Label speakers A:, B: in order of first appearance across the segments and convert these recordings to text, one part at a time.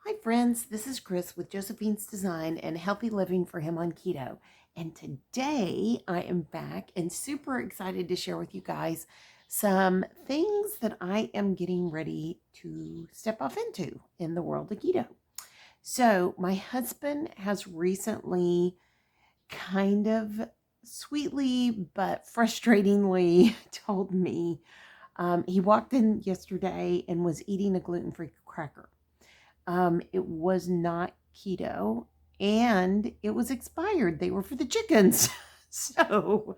A: Hi friends, this is Chris with Josephine's Design and Healthy Living for Him on Keto. And today I am back and super excited to share with you guys some things that I am getting ready to step off into in the world of keto. So my husband has recently kind of sweetly but frustratingly told me he walked in yesterday and was eating a gluten-free cracker. It was not keto and it was expired. They were for the chickens. So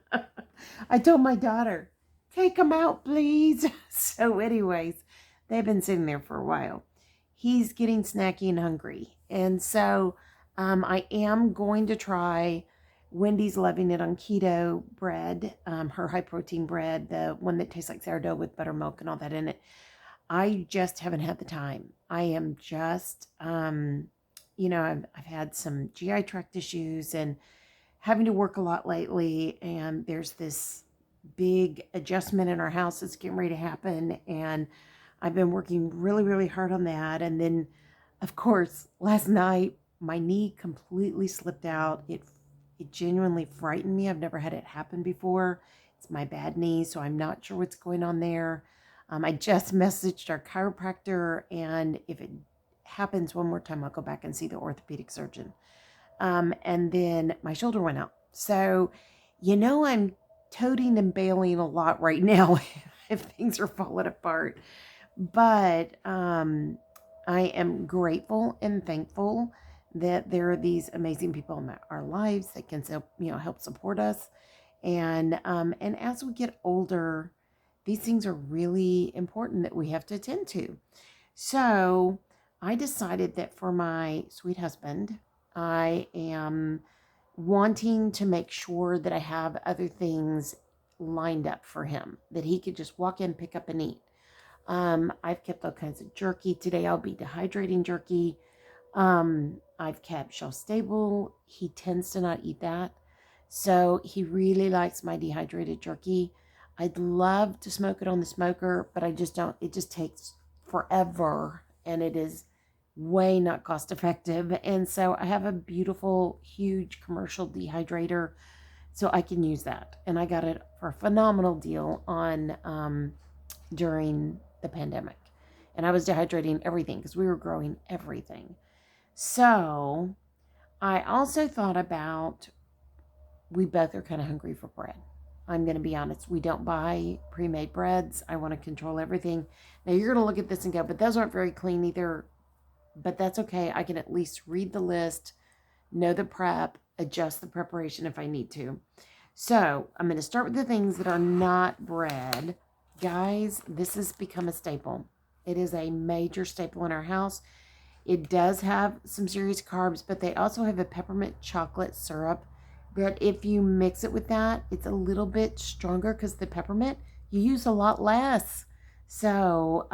A: I told my daughter, take them out, please. So, anyways, they've been sitting there for a while. He's getting snacky and hungry. And so I am going to try Wendy's Loving It on Keto bread, her high protein bread, the one that tastes like sourdough with buttermilk and all that in it. I just haven't had the time. I am just, I've had some GI tract issues and having to work a lot lately. And there's this big adjustment in our house that's getting ready to happen. And I've been working really, really hard on that. And then, of course, last night, my knee completely slipped out. It genuinely frightened me. I've never had it happen before. It's my bad knee, so I'm not sure what's going on there. I just messaged our chiropractor, and if it happens one more time, I'll go back and see the orthopedic surgeon. And then my shoulder went out. So, I'm toting and bailing a lot right now if things are falling apart. But I am grateful and thankful that there are these amazing people in our lives that can, help support us. And as we get older, these things are really important that we have to attend to. So I decided that for my sweet husband, I am wanting to make sure that I have other things lined up for him that he could just walk in, pick up, and eat. I've kept all kinds of jerky. Today I'll be dehydrating jerky. I've kept shelf stable. He tends to not eat that. So he really likes my dehydrated jerky. I'd love to smoke it on the smoker, but I just don't. It just takes forever and it is way not cost effective. And so I have a beautiful, huge commercial dehydrator so I can use that. And I got it for a phenomenal deal on during the pandemic. And I was dehydrating everything because we were growing everything. So I also thought about we both are kind of hungry for bread. I'm going to be honest. We don't buy pre-made breads. I want to control everything. Now you're going to look at this and go, but those aren't very clean either. But that's okay. I can at least read the list, know the prep, adjust the preparation if I need to. So I'm going to start with the things that are not bread. Guys, this has become a staple. It is a major staple in our house. It does have some serious carbs, but they also have a peppermint chocolate syrup that if you mix it with that, it's a little bit stronger because the peppermint, you use a lot less. So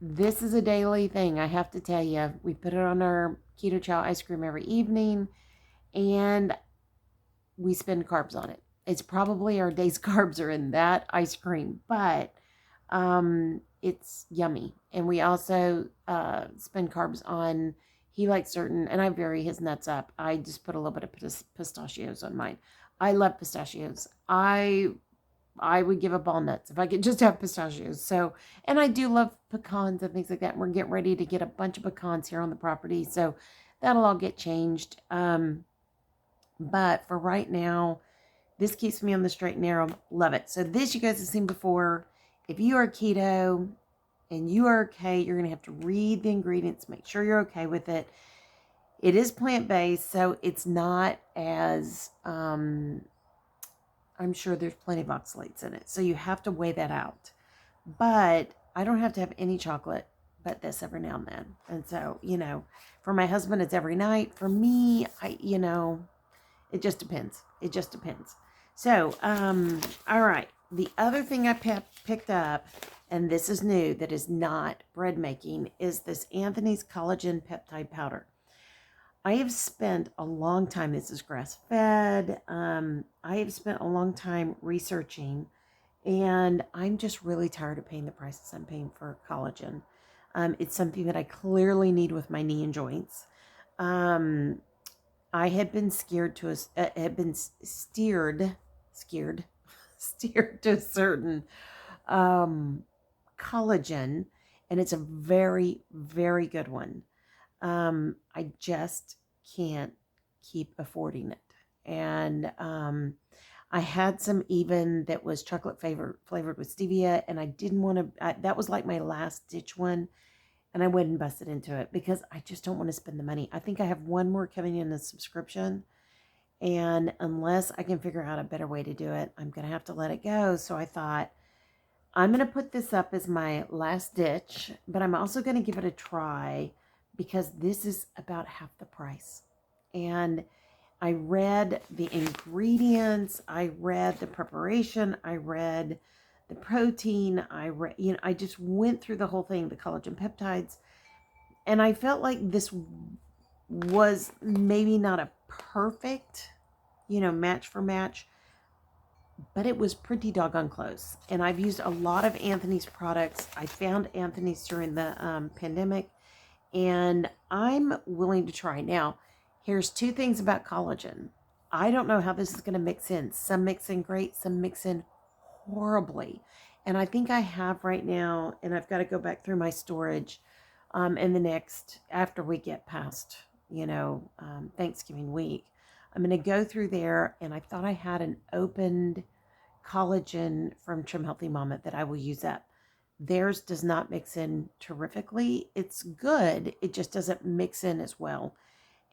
A: this is a daily thing, I have to tell you. We put it on our keto chow ice cream every evening, and we spend carbs on it. It's probably our day's carbs are in that ice cream, but it's yummy. And we also spend carbs on, he likes certain, and I vary his nuts up. I just put a little bit of pistachios on mine. I love pistachios. I would give up all nuts if I could just have pistachios. So, and I do love pecans and things like that. We're getting ready to get a bunch of pecans here on the property. So that'll all get changed. But for right now, this keeps me on the straight and narrow. Love it. So this you guys have seen before. If you are keto and you are okay, you're going to have to read the ingredients, make sure you're okay with it. It is plant-based, so it's not as, I'm sure there's plenty of oxalates in it. So you have to weigh that out. But I don't have to have any chocolate but this every now and then. And so, for my husband, it's every night. For me, it just depends. It just depends. So, all right. The other thing I picked up, and this is new, that is not bread making, is this Anthony's Collagen Peptide Powder. I have spent a long time, this is grass-fed, I have spent a long time researching, and I'm just really tired of paying the prices I'm paying for collagen. It's something that I clearly need with my knee and joints. Um, I had been scared, steered to a certain um, collagen, and it's a very, very good one. I just can't keep affording it. And I had some even that was chocolate flavored with stevia, and I didn't want to, that was like my last ditch one. And I went and busted into it because I just don't want to spend the money. I think I have one more coming in a subscription. And unless I can figure out a better way to do it, I'm going to have to let it go. So I thought, I'm going to put this up as my last ditch, but I'm also going to give it a try because this is about half the price. And I read the ingredients, I read the preparation, I read the protein, I just went through the whole thing, the collagen peptides, and I felt like this was maybe not a perfect, match for match, but it was pretty doggone close. And I've used a lot of Anthony's products. I found Anthony's during the pandemic, and I'm willing to try. Now, here's two things about collagen. I don't know how this is going to mix in. Some mix in great, some mix in horribly. And I think I have right now, and I've got to go back through my storage in the next, after we get past, Thanksgiving week. I'm going to go through there, and I thought I had an opened collagen from Trim Healthy Mama that I will use up. Theirs does not mix in terrifically. It's good. It just doesn't mix in as well.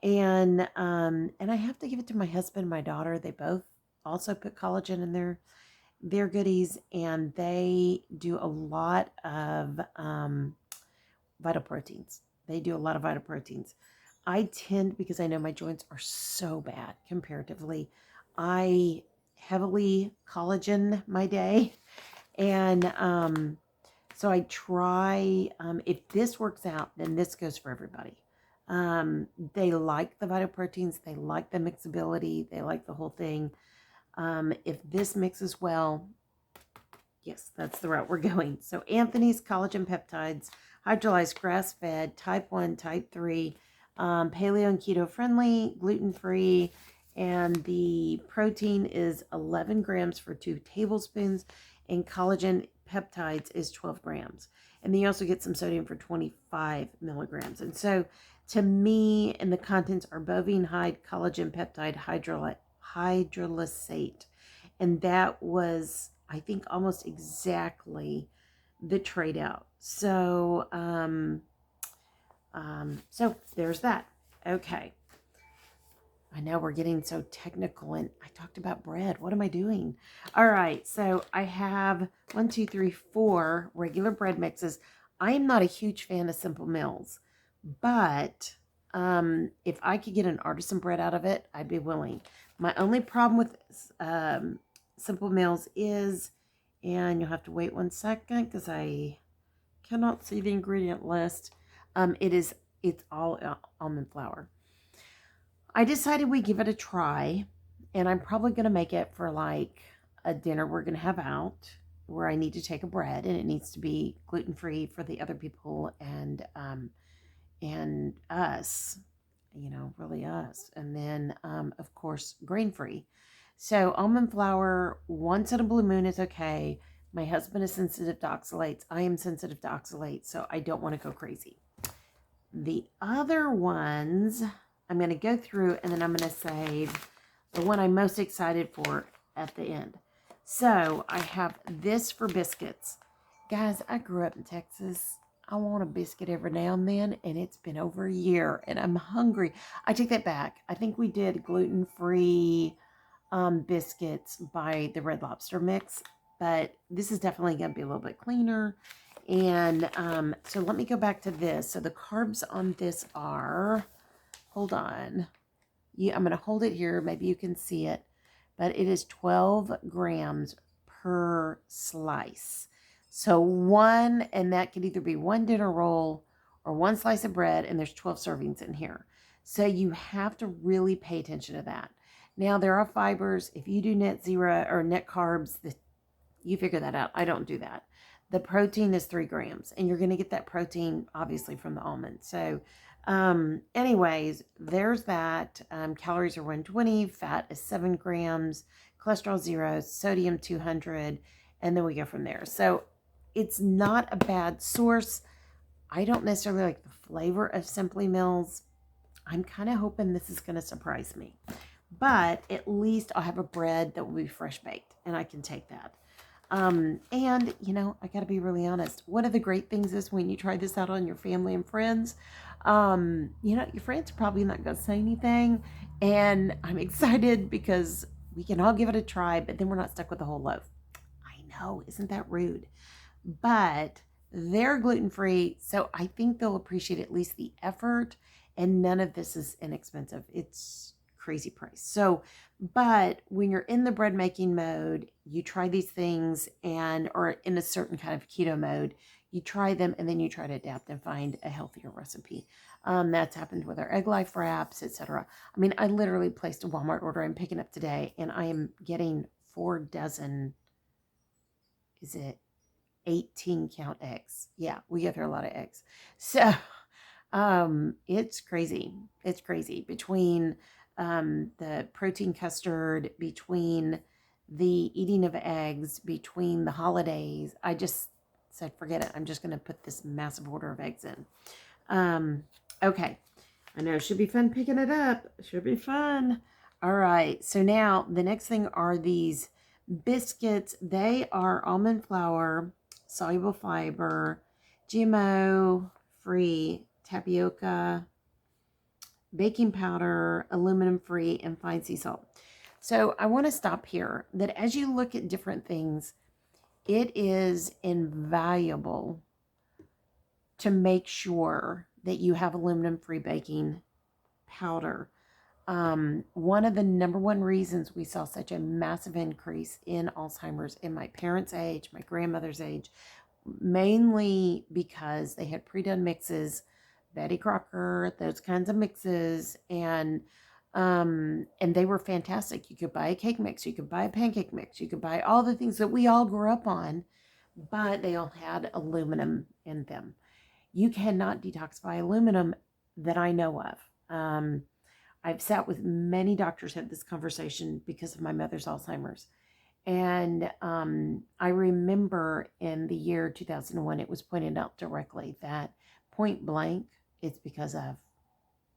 A: And I have to give it to my husband and my daughter. They both also put collagen in their goodies, and they do a lot of vital proteins. They do a lot of vital proteins. I tend, because I know my joints are so bad comparatively, I heavily collagen my day. And so I try, if this works out, then this goes for everybody. They like the vital proteins. They like the mixability. They like the whole thing. If this mixes well, yes, that's the route we're going. So Anthony's collagen peptides, hydrolyzed grass-fed, type 1, type 3, paleo and keto friendly, gluten-free, and the protein is 11 grams for 2 tablespoons, and collagen peptides is 12 grams. And then you also get some sodium for 25 milligrams. And so to me, and the contents are bovine hide, collagen peptide, hydrolysate. And that was, I think, almost exactly the trade out. So, so there's that. Okay. I know we're getting so technical, and I talked about bread. What am I doing? All right. So I have 4 regular bread mixes. I am not a huge fan of Simple Mills, but if I could get an artisan bread out of it, I'd be willing. My only problem with Simple Mills is, and you'll have to wait 1 second because I cannot see the ingredient list. It's all almond flour. I decided we give it a try, and I'm probably going to make it for like a dinner we're going to have out, where I need to take a bread, and it needs to be gluten-free for the other people and us, really us. And then, of course, grain-free. So almond flour, once in a blue moon is okay. My husband is sensitive to oxalates. I am sensitive to oxalates, so I don't want to go crazy. The other ones, I'm going to go through, and then I'm going to save the one I'm most excited for at the end. So I have this for biscuits. Guys, I grew up in Texas. I want a biscuit every now and then, and it's been over a year, and I'm hungry. I take that back. I think we did gluten-free biscuits by the Red Lobster mix, but this is definitely going to be a little bit cleaner. And so let me go back to this. So the carbs on this are, hold on. Yeah, I'm going to hold it here. Maybe you can see it, but it is 12 grams per slice. So one, and that could either be 1 dinner roll or 1 slice of bread, and there's 12 servings in here. So you have to really pay attention to that. Now, there are fibers. If you do net zero or net carbs, you figure that out. I don't do that. the protein is 3 grams, and you're going to get that protein obviously from the almond. So, anyways, there's that. Calories are 120, fat is 7 grams, cholesterol 0, sodium 200, and then we go from there. So, it's not a bad source. I don't necessarily like the flavor of Simply Mills. I'm kind of hoping this is going to surprise me. But at least I'll have a bread that will be fresh baked, and I can take that. And, I got to be really honest. One of the great things is when you try this out on your family and friends, your friends are probably not going to say anything. And I'm excited because we can all give it a try, but then we're not stuck with the whole loaf. I know, isn't that rude? But they're gluten-free, so I think they'll appreciate at least the effort, and none of this is inexpensive. It's crazy price. So, but when you're in the bread making mode, you try these things or in a certain kind of keto mode, you try them and then you try to adapt and find a healthier recipe. That's happened with our egg life wraps, etc. I mean, I literally placed a Walmart order I'm picking up today, and I am getting 4 dozen, is it 18 count eggs? Yeah, we get through a lot of eggs. So, it's crazy. It's crazy between the protein custard, between the eating of eggs, between the holidays. I just said, forget it. I'm just going to put this massive order of eggs in. Okay. I know it should be fun picking it up. It should be fun. All right. So now the next thing are these biscuits. They are almond flour, soluble fiber, GMO free, tapioca, baking powder, aluminum free, and fine sea salt. So I want to stop here that as you look at different things, it is invaluable to make sure that you have aluminum free baking powder. One of the number one reasons we saw such a massive increase in Alzheimer's in my parents' age, my grandmother's age, mainly because they had pre-done mixes, Betty Crocker, those kinds of mixes, and they were fantastic. You could buy a cake mix, you could buy a pancake mix, you could buy all the things that we all grew up on, but they all had aluminum in them. You cannot detoxify aluminum that I know of. I've sat with many doctors, had this conversation because of my mother's Alzheimer's. And I remember in the year 2001, it was pointed out directly that point blank, it's because of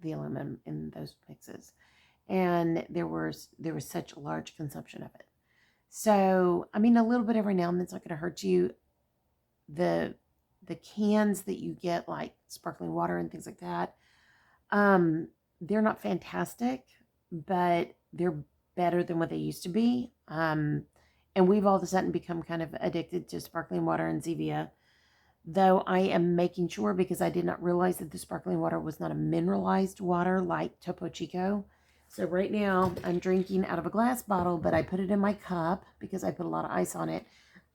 A: the aluminum in those mixes. And there was such a large consumption of it. So, I mean, a little bit every now and then, it's not going to hurt you. The cans that you get, like sparkling water and things like that, they're not fantastic, but they're better than what they used to be. And we've all of a sudden become kind of addicted to sparkling water and Zevia, though I am making sure, because I did not realize that the sparkling water was not a mineralized water like Topo Chico. So right now I'm drinking out of a glass bottle, but I put it in my cup because I put a lot of ice on it,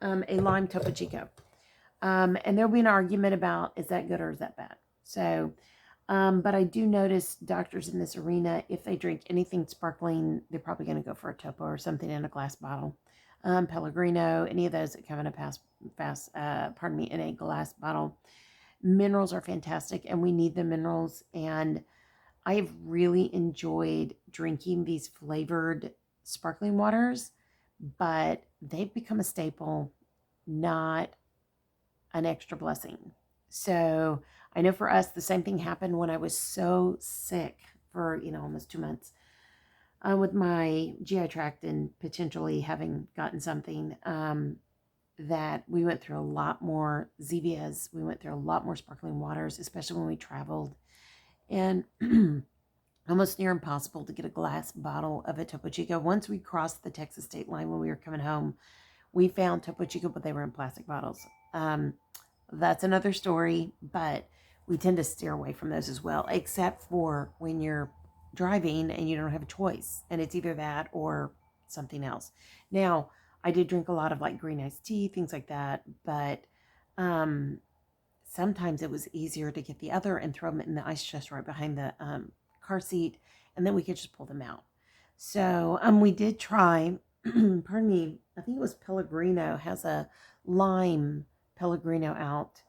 A: a lime Topo Chico. And there'll be an argument about, is that good or is that bad? So, but I do notice doctors in this arena, if they drink anything sparkling, they're probably going to go for a Topo or something in a glass bottle. Pellegrino, any of those that come in in a glass bottle. Minerals are fantastic, and we need the minerals. And I've really enjoyed drinking these flavored sparkling waters, but they've become a staple, not an extra blessing. So I know for us, the same thing happened when I was so sick for, almost 2 months. With my GI tract and potentially having gotten something, that we went through a lot more Zevias. We went through a lot more sparkling waters, especially when we traveled. And almost near impossible to get a glass bottle of a Topo Chico. Once we crossed the Texas state line when we were coming home, we found Topo Chico, but they were in plastic bottles. That's another story, but we tend to steer away from those as well, except for when you're driving and you don't have a choice, and it's either that or something else. Now, I did drink a lot of like green iced tea, things like that, but sometimes it was easier to get the other and throw them in the ice chest right behind the car seat, and then we could just pull them out. So we did try, pardon me, I think it was Pellegrino has a lime Pellegrino out.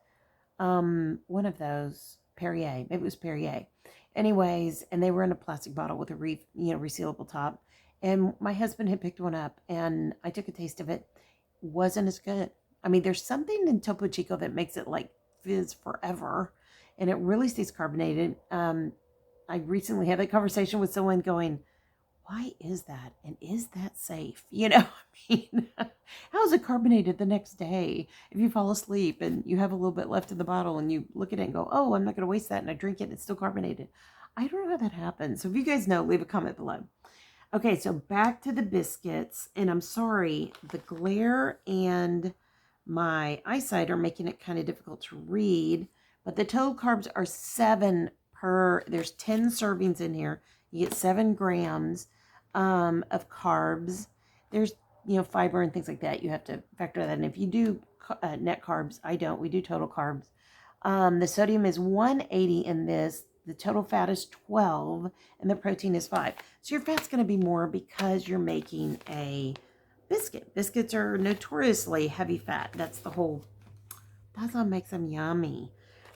A: One of those, Perrier, maybe it was Perrier. Anyways, and they were in a plastic bottle with a resealable top. And my husband had picked one up, and I took a taste of it. Wasn't as good. I mean, there's something in Topo Chico that makes it like fizz forever, and it really stays carbonated. I recently had a conversation with someone going, why is that? And is that safe? I mean, how is it carbonated the next day? If you fall asleep and you have a little bit left in the bottle and you look at it and go, oh, I'm not going to waste that, and I drink it and it's still carbonated. I don't know how that happens. So if you guys know, leave a comment below. Okay, so back to the biscuits. And I'm sorry, the glare and my eyesight are making it kind of difficult to read. But the total carbs are 7 per, there's 10 servings in here. You get 7 grams of carbs. There's, fiber and things like that. You have to factor that in. If you do net carbs, I don't. We do total carbs. The sodium is 180 in this. The total fat is 12, and the protein is 5. So your fat's going to be more because you're making a biscuit. Biscuits are notoriously heavy fat. That's what makes them yummy.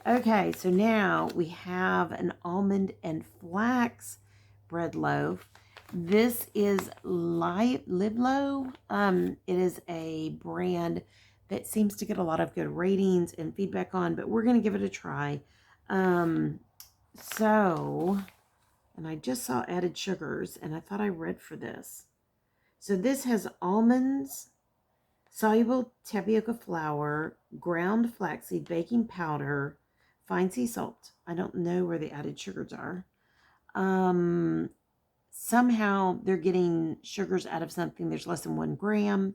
A: Okay, so now we have an almond and flax bread loaf. This is Livlo. It is a brand that seems to get a lot of good ratings and feedback on, but we're going to give it a try. And I just saw added sugars, and I thought I read for this. So this has almonds, soluble tapioca flour, ground flaxseed, baking powder, fine sea salt. I don't know where the added sugars are. Somehow they're getting sugars out of something. There's less than 1 gram.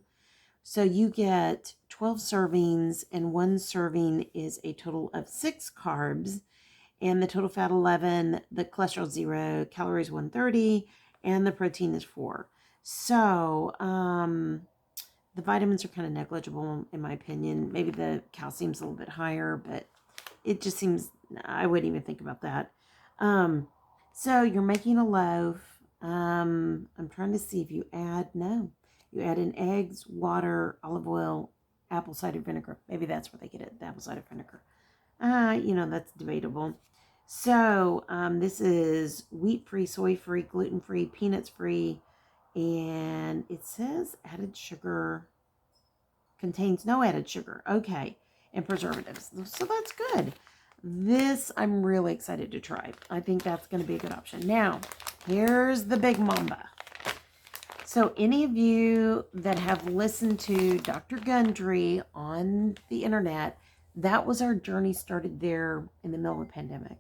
A: So you get 12 servings, and 1 serving is a total of 6 carbs. And the total fat 11, the cholesterol 0, calories 130, and the protein is 4. So the vitamins are kind of negligible in my opinion. Maybe the calcium's a little bit higher, but it just seems, I wouldn't even think about that. So you're making a loaf. I'm trying to see if you add in eggs, water, olive oil, apple cider vinegar. Maybe that's where they get it, the apple cider vinegar. That's debatable. So this is wheat-free, soy-free, gluten-free, peanuts-free, and it says added sugar, contains no added sugar. Okay, and preservatives. So that's good. This I'm really excited to try. I think that's going to be a good option. Now, here's the big mamba. So any of you that have listened to Dr. Gundry on the internet, that was our journey started there in the middle of the pandemic.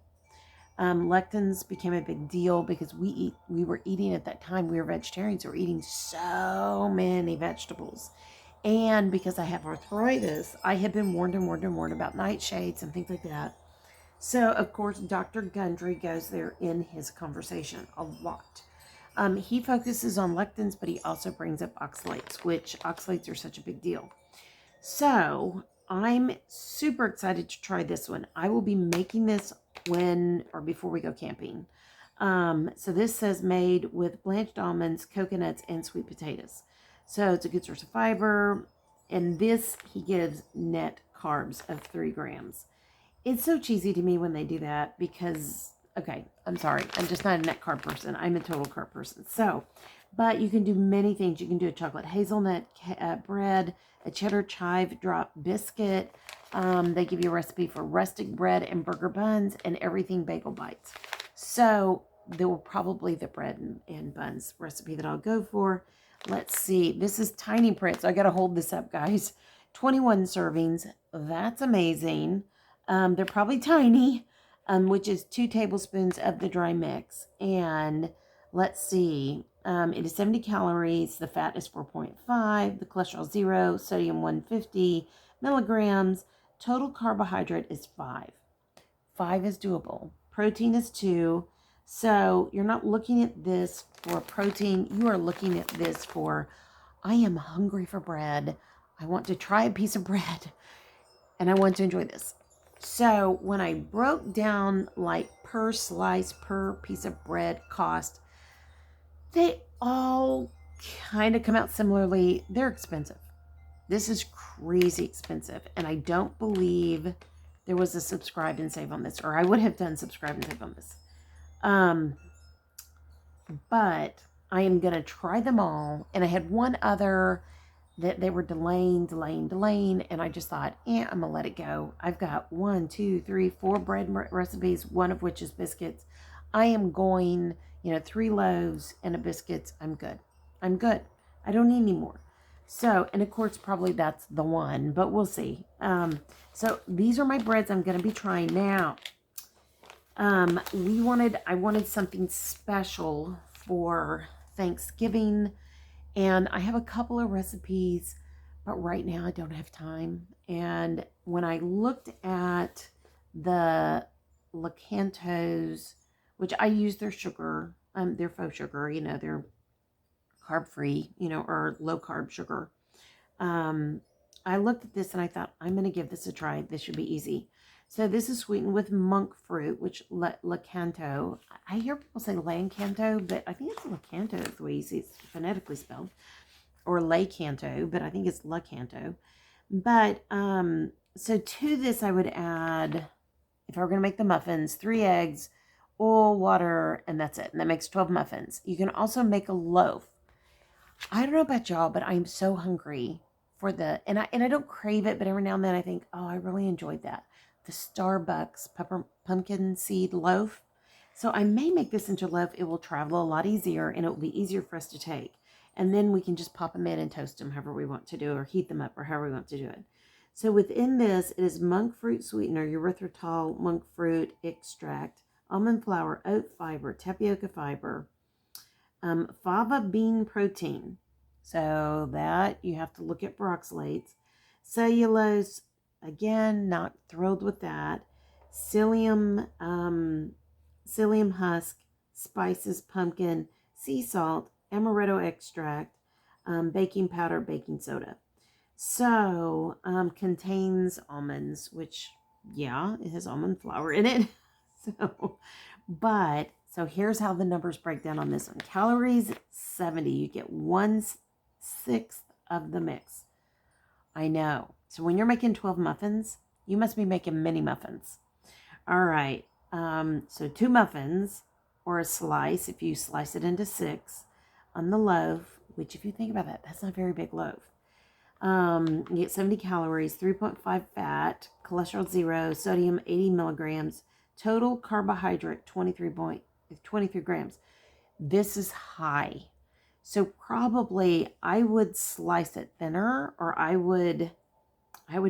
A: Lectins became a big deal because we were eating at that time, we were vegetarians, so we were eating so many vegetables. And because I have arthritis, I had been warned about nightshades and things like that. So, of course, Dr. Gundry goes there in his conversation a lot. He focuses on lectins, but he also brings up oxalates, which oxalates are such a big deal. So I'm super excited to try this one. I will be making this before we go camping. So this says made with blanched almonds, coconuts, and sweet potatoes. So it's a good source of fiber. And this, he gives net carbs of 3 grams. It's so cheesy to me when they do that because, okay, I'm sorry. I'm just not a net carb person. I'm a total carb person. So, but you can do many things. You can do a chocolate hazelnut bread, a cheddar chive drop biscuit. They give you a recipe for rustic bread and burger buns and everything bagel bites. So there will probably the bread and buns recipe that I'll go for. Let's see. This is tiny print, so I got to hold this up, guys. 21 servings. That's amazing. They're probably tiny, which is 2 tablespoons of the dry mix. And let's see. It is 70 calories. The fat is 4.5. The cholesterol 0. Sodium 150 milligrams. Total carbohydrate is 5. 5 is doable. Protein is 2. So you're not looking at this for protein. You are looking at this for, I am hungry for bread. I want to try a piece of bread. And I want to enjoy this. So when I broke down like per slice, per piece of bread cost, they all kind of come out similarly. They're expensive. This is crazy expensive, and I don't believe there was a subscribe and save on this, or I would have done subscribe and save on this. But I am going to try them all, and I had one other that they were delaying, and I just thought, I'm going to let it go. I've got 1, 2, 3, 4 bread recipes, one of which is biscuits. I am going, 3 loaves and a biscuits. I'm good. I don't need any more. So, and of course, probably that's the one, but we'll see. So these are my breads I'm going to be trying now. I wanted something special for Thanksgiving, and I have a couple of recipes, but right now I don't have time. And when I looked at the Lakantos, which I use their sugar, their faux sugar, they're carb free, or low carb sugar. I looked at this and I thought, I'm going to give this a try. This should be easy. So this is sweetened with monk fruit, which Lakanto. I hear people say Lancanto, but I think it's Lakanto. That's the way you see it's phonetically spelled. Or Lakanto, but I think it's Lakanto. But, so to this I would add, if I were going to make the muffins, 3 eggs, oil, water, and that's it. And that makes 12 muffins. You can also make a loaf. I don't know about y'all, but I'm so hungry for and I don't crave it, but every now and then I think, oh, I really enjoyed that. The Starbucks pumpkin seed loaf. So I may make this into a loaf. It will travel a lot easier, and it will be easier for us to take. And then we can just pop them in and toast them however we want to do, or heat them up, or however we want to do it. So within this, it is monk fruit sweetener, erythritol monk fruit extract, almond flour, oat fiber, tapioca fiber, fava bean protein. So that you have to look at peroxalates. Cellulose, again, not thrilled with that. Psyllium husk, spices, pumpkin, sea salt, amaretto extract, baking powder, baking soda. So, contains almonds, which, yeah, it has almond flour in it. So here's how the numbers break down on this one. Calories, 70. You get 1/6 of the mix. I know. So when you're making 12 muffins, you must be making mini muffins. All right. So 2 muffins, or a slice, if you slice it into 6 on the loaf, which if you think about that, that's not a very big loaf. You get 70 calories, 3.5 fat, cholesterol 0, sodium 80 milligrams, total carbohydrate 23 grams. This is high. So probably I would slice it thinner, or I would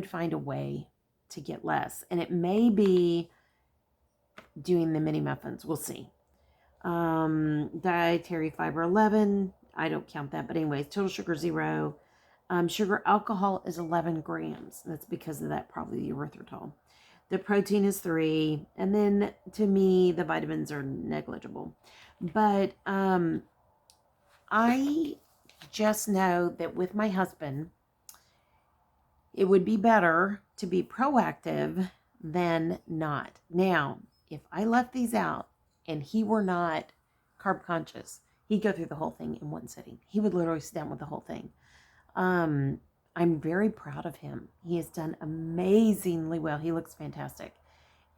A: find a way to get less. And it may be doing the mini muffins. We'll see. Dietary fiber 11. I don't count that, but anyways, total sugar 0. Sugar alcohol is 11 grams. That's because of that, probably the erythritol. The protein is 3. And then to me, the vitamins are negligible. But I just know that with my husband, it would be better to be proactive than not. Now, if I left these out and he were not carb conscious, he'd go through the whole thing in one sitting. He would literally sit down with the whole thing. I'm very proud of him. He has done amazingly well. He looks fantastic.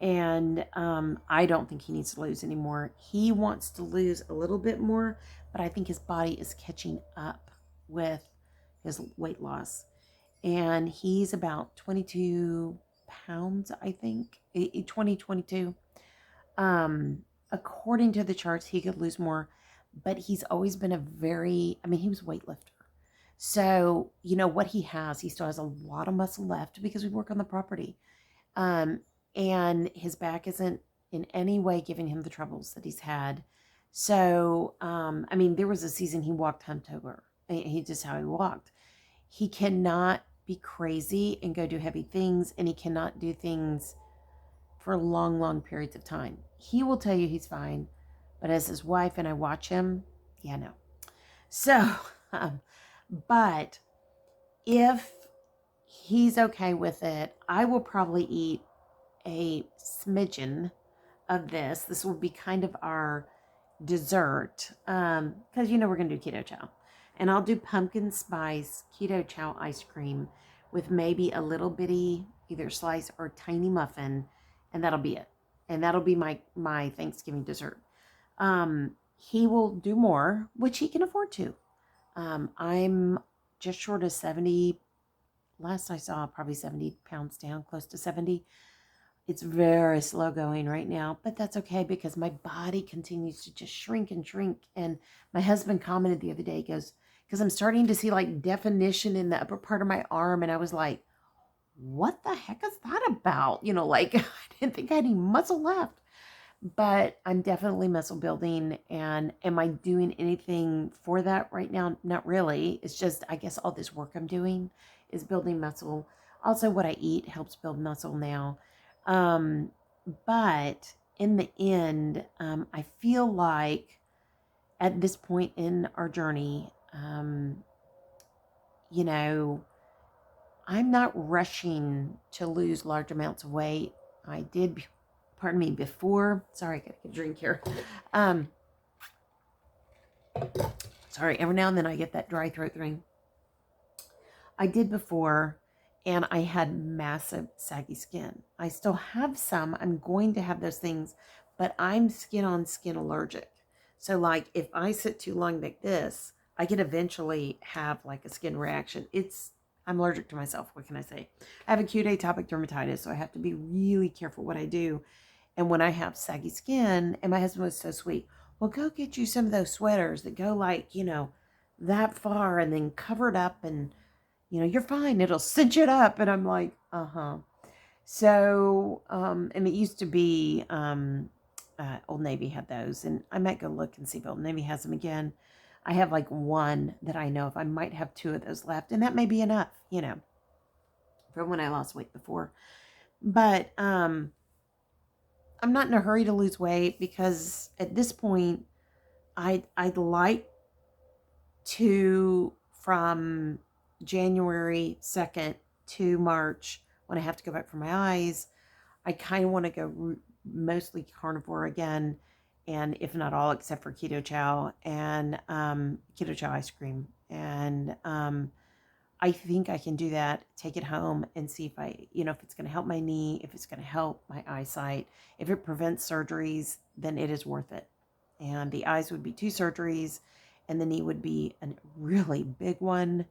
A: And I don't think he needs to lose anymore. He wants to lose a little bit more, but I think his body is catching up with his weight loss. And he's about 22 pounds, I think, 22. According to the charts, he could lose more, but he's always been he was a weightlifter. So, what he still has a lot of muscle left because we work on the property. And his back isn't in any way giving him the troubles that he's had. So, there was a season he walked humped over. He just how he walked. He cannot be crazy and go do heavy things, and he cannot do things for long, long periods of time. He will tell you he's fine, but as his wife and I watch him, no. So, but if he's okay with it, I will probably eat a smidgen of this. This will be kind of our dessert, because we're going to do keto chow. And I'll do pumpkin spice keto chow ice cream with maybe a little bitty either slice or tiny muffin, and that'll be it. And that'll be my Thanksgiving dessert. He will do more, which he can afford to. I'm just short of 70. Last I saw, probably 70 pounds down, close to 70. It's very slow going right now, but that's okay because my body continues to just shrink and shrink. And my husband commented the other day, he goes, because I'm starting to see like definition in the upper part of my arm. And I was like, what the heck is that about? Like I didn't think I had any muscle left, but I'm definitely muscle building. And am I doing anything for that right now? Not really. It's just, I guess all this work I'm doing is building muscle. Also, what I eat helps build muscle now. Um, but in the end, I feel like at this point in our journey, you know, I'm not rushing to lose large amounts of weight. I did, pardon me, before. Sorry, I gotta get a drink here. Um, Sorry, every now and then I get that dry throat thing. I did before, and I had massive saggy skin. I still have some. I'm going to have those things, but I'm skin on skin allergic. So, like, if I sit too long like this, I can eventually have like a skin reaction. I'm allergic to myself. What can I say? I have acute atopic dermatitis, so I have to be really careful what I do. And when I have saggy skin, and my husband was so sweet, well, go get you some of those sweaters that go like, that far and then cover it up and you're fine. It'll cinch it up. And I'm like, uh-huh. So, and it used to be, Old Navy had those, and I might go look and see if Old Navy has them again. I have like one that I know of. I might have two of those left, and that may be enough, from when I lost weight before. But, I'm not in a hurry to lose weight because at this point, I'd like to, from January 2nd to March, when I have to go back for my eyes, I kind of want to go mostly carnivore again, and if not all, except for keto chow and keto chow ice cream. And I think I can do that, take it home and see if if it's going to help my knee, if it's going to help my eyesight. If it prevents surgeries, then it is worth it. And the eyes would be 2 surgeries, and the knee would be a really big one.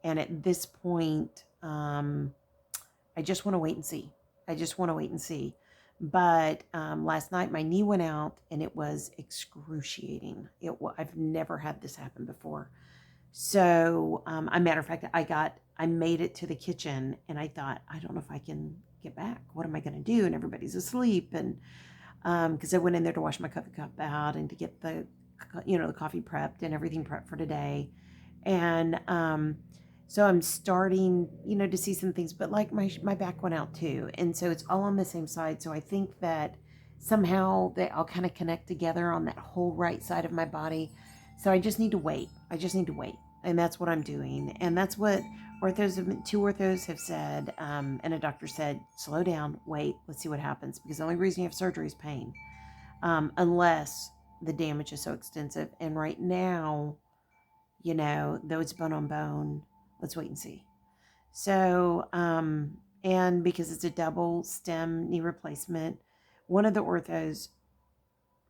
A: And at this point, I just want to wait and see. I just want to wait and see. But last night my knee went out and it was excruciating. I've never had this happen before. So, a matter of fact, I made it to the kitchen and I thought, I don't know if I can get back. What am I going to do? And everybody's asleep. And, cause I went in there to wash my coffee cup out and to get the coffee prepped and everything prepped for today. And, so I'm starting, to see some things, but like my back went out too. And so it's all on the same side. So I think that somehow they all kind of connect together on that whole right side of my body. So I just need to wait. And that's what I'm doing. And that's what two orthos have said. And a doctor said, slow down, wait, let's see what happens. Because the only reason you have surgery is pain. Unless the damage is so extensive. And right now, though it's bone on bone, let's wait and see. So, and because it's a double stem knee replacement, one of the orthos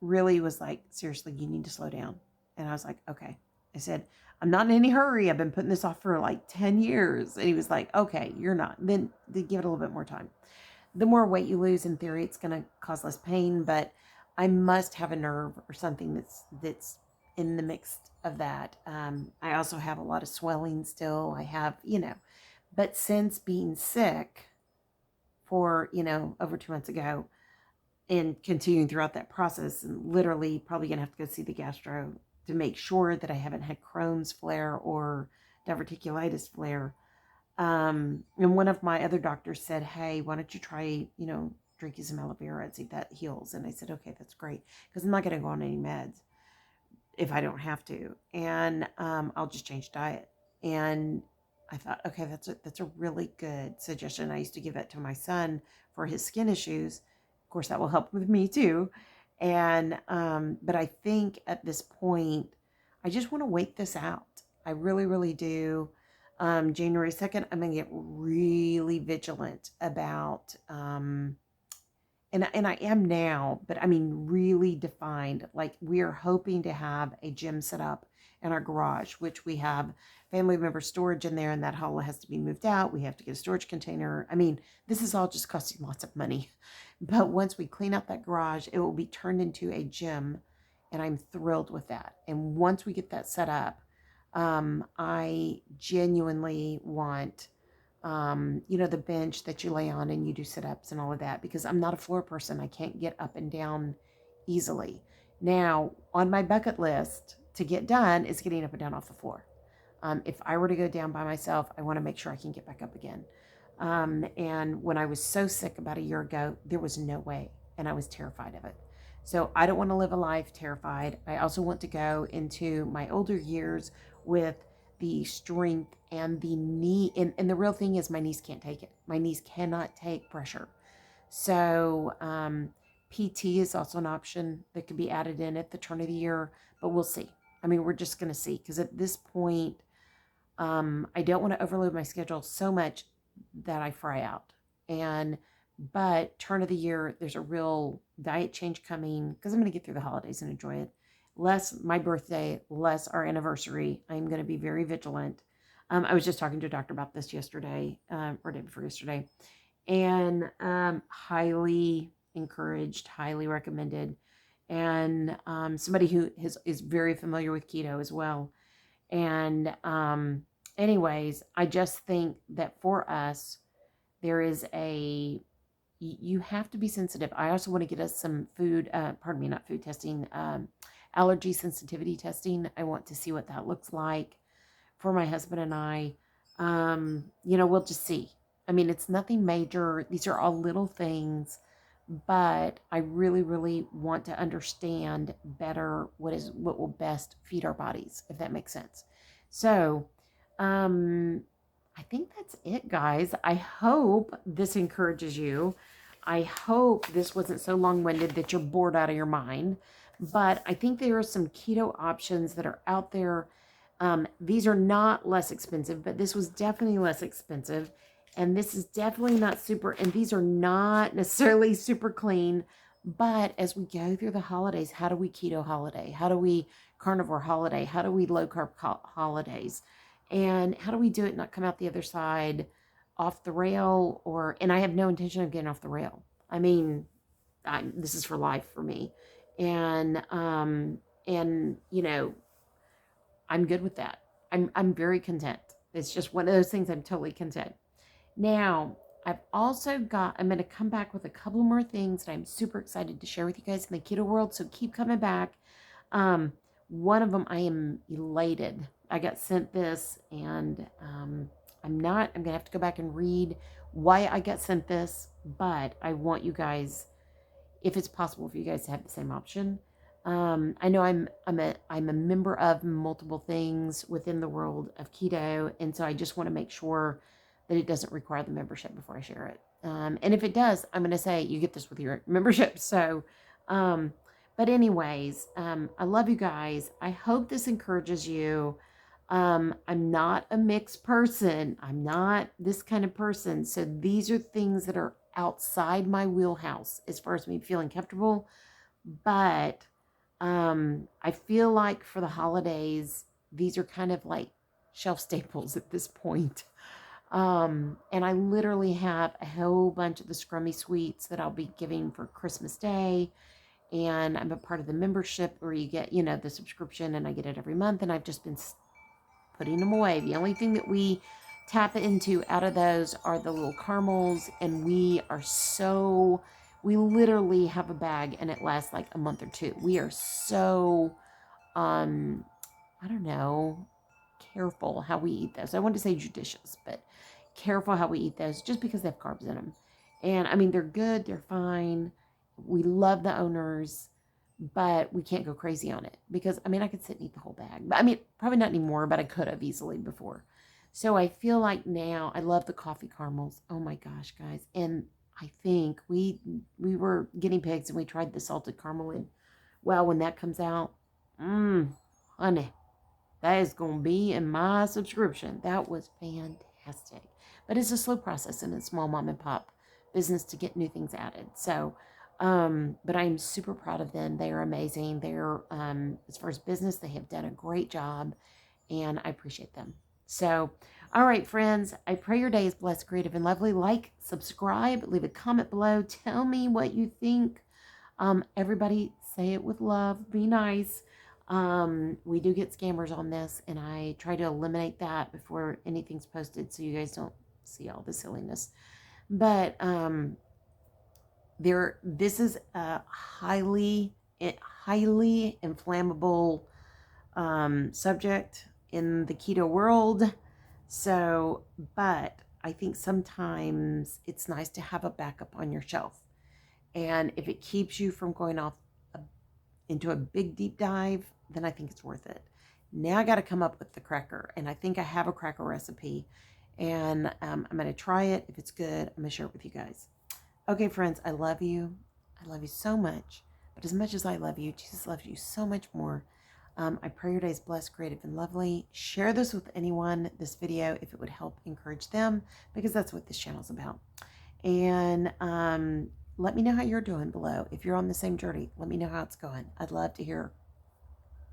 A: really was like, seriously, you need to slow down. And I was like, okay. I said, I'm not in any hurry. I've been putting this off for like 10 years. And he was like, okay, you're not. Then give it a little bit more time. The more weight you lose, in theory, it's going to cause less pain, but I must have a nerve or something that's in the mix of that. I also have a lot of swelling still. I have, but since being sick for, over 2 months ago and continuing throughout that process, and literally probably going to have to go see the gastro to make sure that I haven't had Crohn's flare or diverticulitis flare. And one of my other doctors said, hey, why don't you try, drinking some aloe vera and see if that heals. And I said, okay, that's great. Because I'm not going to go on any meds if I don't have to. And I'll just change diet. And I thought, okay, that's a really good suggestion. I used to give that to my son for his skin issues. Of course, that will help with me too. And but I think at this point, I just want to wait this out. I really, really do. January 2nd, I'm going to get really vigilant about, and I am now, but I mean, really defined. Like, we are hoping to have a gym set up in our garage, which we have family member storage in there, and that hall has to be moved out. We have to get a storage container. I mean, this is all just costing lots of money. But once we clean out that garage, it will be turned into a gym, and I'm thrilled with that. And once we get that set up, I genuinely want, the bench that you lay on and you do sit-ups and all of that, because I'm not a floor person. I can't get up and down easily. Now, on my bucket list to get done is getting up and down off the floor. If I were to go down by myself, I want to make sure I can get back up again. And when I was so sick about a year ago, there was no way, and I was terrified of it. So I don't want to live a life terrified. I also want to go into my older years with the strength and the knee. And the real thing is, my knees can't take it. My knees cannot take pressure. So PT is also an option that could be added in at the turn of the year, but we'll see. I mean, we're just going to see, because at this point, I don't want to overload my schedule so much that I fry out. But turn of the year, there's a real diet change coming, because I'm going to get through the holidays and enjoy it. Less my birthday, less our anniversary. I'm going to be very vigilant. I was just talking to a doctor about this yesterday, or day before yesterday, and highly encouraged, highly recommended. And somebody who is very familiar with keto as well. And anyways, I just think that for us, there is you have to be sensitive. I also want to get us some food, pardon me, not food testing, allergy sensitivity testing. I want to see what that looks like for my husband and I. We'll just see. I mean, it's nothing major. These are all little things, but I really, really want to understand better what will best feed our bodies, if that makes sense. So, I think that's it, guys. I hope this encourages you. I hope this wasn't so long-winded that you're bored out of your mind. But I think there are some keto options that are out there. These are not less expensive, but this was definitely less expensive. And this is definitely not super, and these are not necessarily super clean. But as we go through the holidays, how do we keto holiday? How do we carnivore holiday? How do we low carb holidays? And how do we do it not come out the other side off the rail? And I have no intention of getting off the rail. I mean, this is for life for me. And, I'm good with that. I'm very content. It's just one of those things I'm totally content. Now, I'm going to come back with a couple more things that I'm super excited to share with you guys in the keto world. So keep coming back. One of them, I am elated. I got sent this, and I'm going to have to go back and read why I got sent this, but I want you guys, if it's possible for you guys to have the same option. I know I'm a member of multiple things within the world of keto, and so I just want to make sure that it doesn't require the membership before I share it. And if it does, I'm going to say you get this with your membership. So, but anyways, I love you guys. I hope this encourages you. I'm not a mixed person. I'm not this kind of person. So these are things that are outside my wheelhouse as far as me feeling comfortable. But I feel like for the holidays, these are kind of like shelf staples at this point. And I literally have a whole bunch of the Scrummy Sweets that I'll be giving for Christmas Day. And I'm a part of the membership where you get, the subscription, and I get it every month. And I've just been putting them away. The only thing that we tap into out of those are the little caramels. And we literally have a bag and it lasts like a month or two. We are so, I don't know, careful how we eat those. I want to say judicious, but careful how we eat those just because they have carbs in them. And I mean, they're good, they're fine. We love the owners, but we can't go crazy on it because, I mean, I could sit and eat the whole bag. But I mean, probably not anymore, but I could have easily before. So I feel like now I love the coffee caramels. Oh my gosh, guys. And I think we were guinea pigs and we tried the salted caramel. And well, when that comes out, honey, That is going to be in my subscription. That was fantastic. But it's a slow process in a small mom and pop business to get new things added. So, but I'm super proud of them. They are amazing. They're, as far as business, they have done a great job, and I appreciate them. So, all right, friends, I pray your day is blessed, creative, and lovely. Like, subscribe, leave a comment below. Tell me what you think. Everybody say it with love. Be nice. We do get scammers on this, and I try to eliminate that before anything's posted so you guys don't see all the silliness. But this is a highly inflammable subject in the keto world. So, but I think sometimes it's nice to have a backup on your shelf. And if it keeps you from going off into a big deep dive, then I think it's worth it. Now I got to come up with the cracker, and I think I have a cracker recipe, and I'm going to try it. If it's good, I'm going to share it with you guys. Okay, friends, I love you. I love you so much. But as much as I love you, Jesus loves you so much more. I pray your day is blessed, creative, and lovely. Share this with anyone, this video, if it would help encourage them, because that's what this channel is about. And let me know how you're doing below. If you're on the same journey, let me know how it's going. I'd love to hear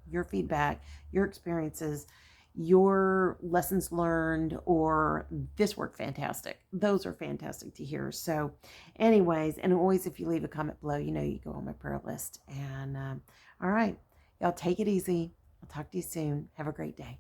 A: your feedback, your experiences, your lessons learned, or this worked fantastic. Those are fantastic to hear. So anyways, and always if you leave a comment below, you know you go on my prayer list. And all right, y'all take it easy. I'll talk to you soon. Have a great day.